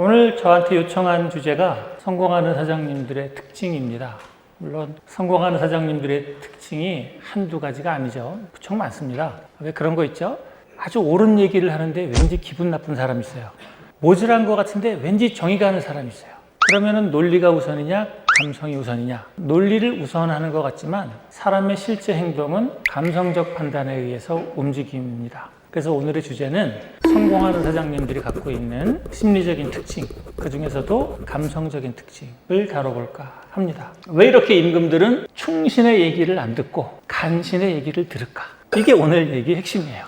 오늘 저한테 요청한 주제가 성공하는 사장님들의 특징입니다. 물론 성공하는 사장님들의 특징이 한두 가지가 아니죠. 무척 많습니다. 왜 그런 거 있죠? 아주 옳은 얘기를 하는데 왠지 기분 나쁜 사람이 있어요. 모질한 것 같은데 왠지 정이 가는 사람이 있어요. 그러면은 논리가 우선이냐 감성이 우선이냐? 논리를 우선하는 것 같지만 사람의 실제 행동은 감성적 판단에 의해서 움직입니다. 그래서 오늘의 주제는 성공하는 사장님들이 갖고 있는 심리적인 특징, 그 중에서도 감성적인 특징을 다뤄볼까 합니다. 왜 이렇게 임금들은 충신의 얘기를 안 듣고 간신의 얘기를 들을까? 이게 오늘 얘기의 핵심이에요.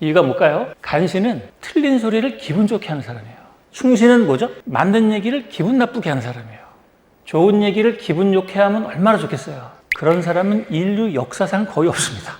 이유가 뭘까요? 간신은 틀린 소리를 기분 좋게 하는 사람이에요. 충신은 뭐죠? 맞는 얘기를 기분 나쁘게 하는 사람이에요. 좋은 얘기를 기분 좋게 하면 얼마나 좋겠어요. 그런 사람은 인류 역사상 거의 없습니다.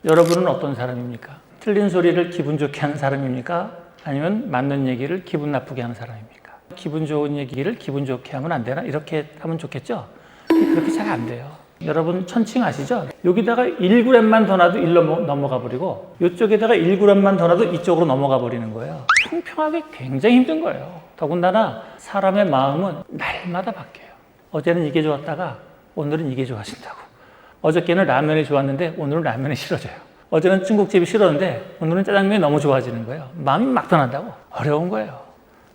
여러분은 어떤 사람입니까? 틀린 소리를 기분 좋게 하는 사람입니까? 아니면 맞는 얘기를 기분 나쁘게 하는 사람입니까? 기분 좋은 얘기를 기분 좋게 하면 안 되나? 이렇게 하면 좋겠죠? 그렇게 잘 안 돼요. 여러분 천칭 아시죠? 여기다가 1g만 더 놔도 일로 넘어가 버리고 이쪽에다가 1g만 더 놔도 이쪽으로 넘어가 버리는 거예요. 평평하게 굉장히 힘든 거예요. 더군다나 사람의 마음은 날마다 바뀌어요. 어제는 이게 좋았다가 오늘은 이게 좋아진다고. 어저께는 라면이 좋았는데 오늘은 라면이 싫어져요. 어제는 중국집이 싫었는데 오늘은 짜장면이 너무 좋아지는 거예요. 마음이 막 변한다고. 어려운 거예요.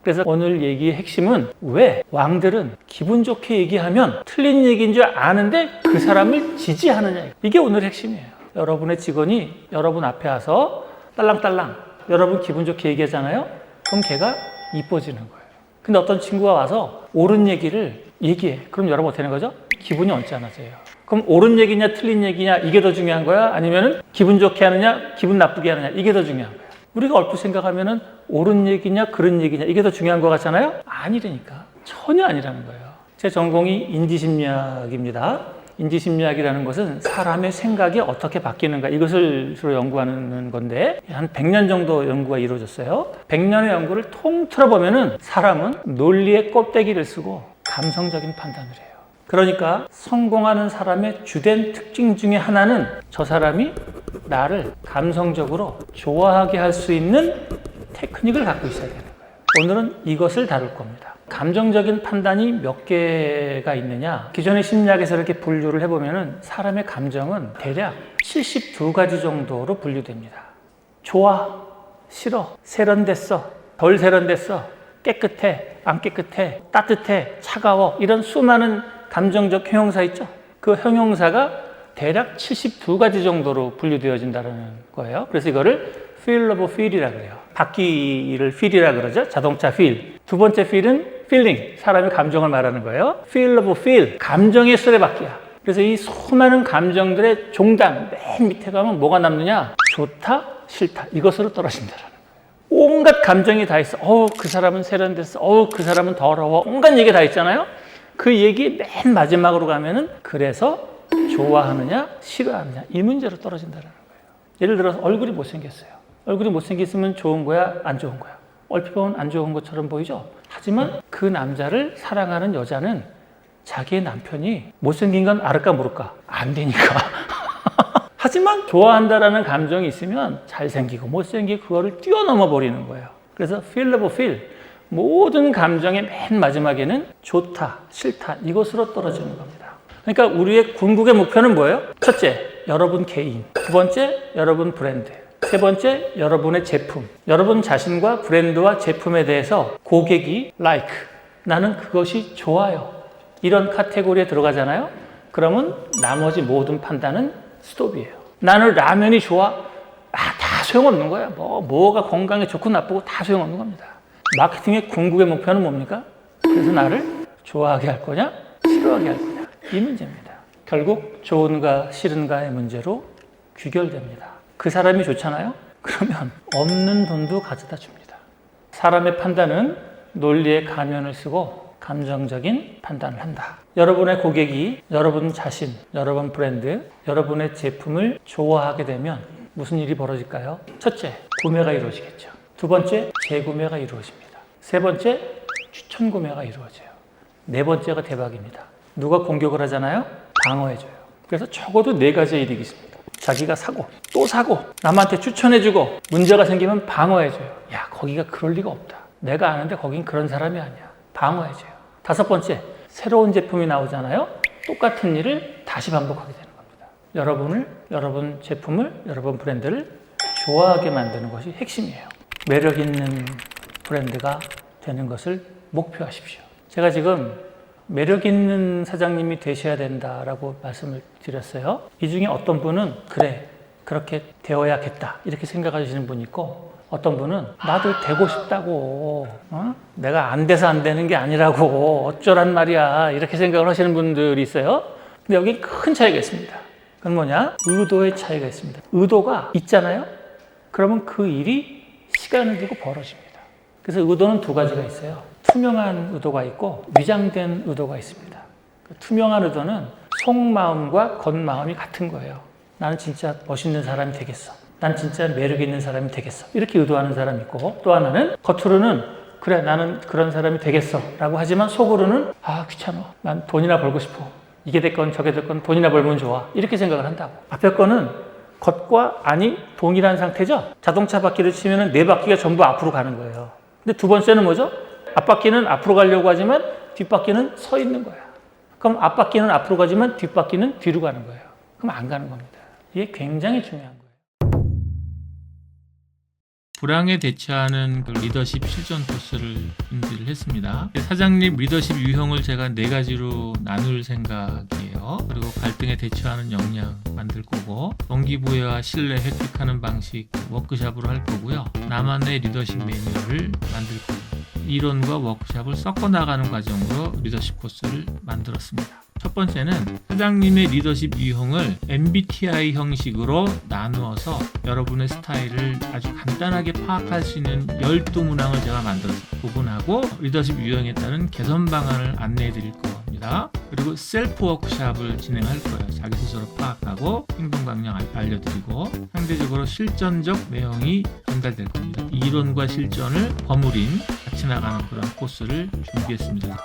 그래서 오늘 얘기의 핵심은 왜 왕들은 기분 좋게 얘기하면 틀린 얘기인 줄 아는데 그 사람을 지지하느냐. 이게 오늘 핵심이에요. 여러분의 직원이 여러분 앞에 와서 딸랑딸랑 여러분 기분 좋게 얘기하잖아요. 그럼 걔가 이뻐지는 거예요. 근데 어떤 친구가 와서 옳은 얘기를 얘기해. 그럼 여러분 어떻게 하는 거죠? 기분이 언짢아져요. 그럼 옳은 얘기냐 틀린 얘기냐 이게 더 중요한 거야? 아니면은 기분 좋게 하느냐 기분 나쁘게 하느냐 이게 더 중요한 거야? 우리가 얼핏 생각하면은 옳은 얘기냐 그런 얘기냐 이게 더 중요한 것 같잖아요? 아니라니까. 전혀 아니라는 거예요. 제 전공이 인지심리학입니다. 인지심리학이라는 것은 사람의 생각이 어떻게 바뀌는가 이것을 주로 연구하는 건데 한 100년 정도 연구가 이루어졌어요. 100년의 연구를 통틀어 보면은 사람은 논리의 껍데기를 쓰고 감성적인 판단을 해요. 그러니까 성공하는 사람의 주된 특징 중에 하나는 저 사람이 나를 감성적으로 좋아하게 할 수 있는 테크닉을 갖고 있어야 되는 거예요. 오늘은 이것을 다룰 겁니다. 감정적인 판단이 몇 개가 있느냐? 기존의 심리학에서 이렇게 분류를 해보면 사람의 감정은 대략 72가지 정도로 분류됩니다. 좋아, 싫어, 세련됐어, 덜 세련됐어, 깨끗해, 안 깨끗해, 따뜻해, 차가워 이런 수많은 감정적 형용사 있죠? 그 형용사가 대략 72가지 정도로 분류되어진다는 거예요. 그래서 이거를 feel of feel이라고 해요. 바퀴를 feel이라고 그러죠. 자동차 feel. 두 번째 feel은 feeling. 사람의 감정을 말하는 거예요. feel of feel. 감정의 수레바퀴야. 그래서 이 수많은 감정들의 종단 맨 밑에 가면 뭐가 남느냐? 좋다, 싫다. 이것으로 떨어진다는 거예요. 온갖 감정이 다 있어. 그 사람은 세련됐어. 그 사람은 더러워. 온갖 얘기 다 있잖아요. 그 얘기 맨 마지막으로 가면은 그래서 좋아하느냐 싫어하느냐 이 문제로 떨어진다는 거예요. 예를 들어서 얼굴이 못생겼어요. 얼굴이 못생겼으면 좋은 거야 안 좋은 거야? 얼핏 보면 안 좋은 것처럼 보이죠. 하지만 그 남자를 사랑하는 여자는 자기의 남편이 못생긴 건 알을까 모를까? 안 되니까. 하지만 좋아한다라는 감정이 있으면 잘생기고 못생기고 그거를 뛰어넘어 버리는 거예요. 그래서 feel of feel. 모든 감정의 맨 마지막에는 좋다, 싫다 이것으로 떨어지는 겁니다. 그러니까 우리의 궁극의 목표는 뭐예요? 첫째, 여러분 개인. 두 번째, 여러분 브랜드. 세 번째, 여러분의 제품. 여러분 자신과 브랜드와 제품에 대해서 고객이 like, 나는 그것이 좋아요. 이런 카테고리에 들어가잖아요. 그러면 나머지 모든 판단은 스톱이에요. 나는 라면이 좋아. 다 소용없는 거야. 뭐가 건강에 좋고 나쁘고 다 소용없는 겁니다. 마케팅의 궁극의 목표는 뭡니까? 그래서 나를 좋아하게 할 거냐? 싫어하게 할 거냐? 이 문제입니다. 결국 좋은가 싫은가의 문제로 귀결됩니다. 그 사람이 좋잖아요? 그러면 없는 돈도 가져다 줍니다. 사람의 판단은 논리의 가면을 쓰고 감정적인 판단을 한다. 여러분의 고객이 여러분 자신, 여러분 브랜드, 여러분의 제품을 좋아하게 되면 무슨 일이 벌어질까요? 첫째, 구매가 이루어지겠죠. 두 번째, 재구매가 이루어집니다. 세 번째, 추천 구매가 이루어져요. 네 번째가 대박입니다. 누가 공격을 하잖아요? 방어해줘요. 그래서 적어도 4가지의 이득이 있습니다. 자기가 사고, 또 사고, 남한테 추천해주고, 문제가 생기면 방어해줘요. 야, 거기가 그럴 리가 없다. 내가 아는데 거긴 그런 사람이 아니야. 방어해줘요. 5번째, 새로운 제품이 나오잖아요. 똑같은 일을 다시 반복하게 되는 겁니다. 여러분 제품을, 여러분 브랜드를 좋아하게 만드는 것이 핵심이에요. 매력 있는 브랜드가 되는 것을 목표하십시오. 제가 지금 매력 있는 사장님이 되셔야 된다라고 말씀을 드렸어요. 이 중에 어떤 분은 그래, 그렇게 되어야겠다 이렇게 생각하시는 분이 있고, 어떤 분은 나도 되고 싶다고, 내가 안 돼서 안 되는 게 아니라고 어쩌란 말이야 이렇게 생각을 하시는 분들이 있어요. 근데 여기 큰 차이가 있습니다. 그건 뭐냐? 의도의 차이가 있습니다. 의도가 있잖아요. 그러면 그 일이 시간을 두고 벌어집니다. 그래서 의도는 2가지가 있어요. 투명한 의도가 있고 위장된 의도가 있습니다. 투명한 의도는 속마음과 겉마음이 같은 거예요. 나는 진짜 멋있는 사람이 되겠어. 난 진짜 매력 있는 사람이 되겠어. 이렇게 의도하는 사람이 있고, 또 하나는 겉으로는 그래 나는 그런 사람이 되겠어 라고 하지만 속으로는 아 귀찮아. 난 돈이나 벌고 싶어. 이게 됐건 저게 됐건 돈이나 벌면 좋아. 이렇게 생각을 한다고. 앞에 거는 겉과 안이 동일한 상태죠. 자동차 바퀴를 치면 4바퀴가 전부 앞으로 가는 거예요. 근데 2번째는 뭐죠? 앞바퀴는 앞으로 가려고 하지만 뒷바퀴는 서 있는 거야. 그럼 앞바퀴는 앞으로 가지만 뒷바퀴는 뒤로 가는 거예요. 그럼 안 가는 겁니다. 이게 굉장히 중요한 거예요. 불황에 대처하는 그 리더십 실전 코스를 준비를 했습니다. 사장님 리더십 유형을 제가 4가지로 나눌 생각이에요. 그리고 갈등에 대처하는 역량 만들 거고, 동기부여와 신뢰 획득하는 방식 워크샵으로 할 거고요. 나만의 리더십 매뉴얼을 만들 거고요. 이론과 워크샵을 섞어 나가는 과정으로 리더십 코스를 만들었습니다. 첫 번째는 사장님의 리더십 유형을 MBTI 형식으로 나누어서 여러분의 스타일을 아주 간단하게 파악할 수 있는 12문항을 제가 만들어서 구분하고 리더십 유형에 따른 개선 방안을 안내해 드릴 겁니다. 그리고 셀프 워크샵을 진행할 거예요. 자기 스스로 파악하고 행동 방향 알려드리고, 상대적으로 실전적 내용이 전달될 겁니다. 이론과 실전을 버무린 같이 나가는 그런 코스를 준비했습니다.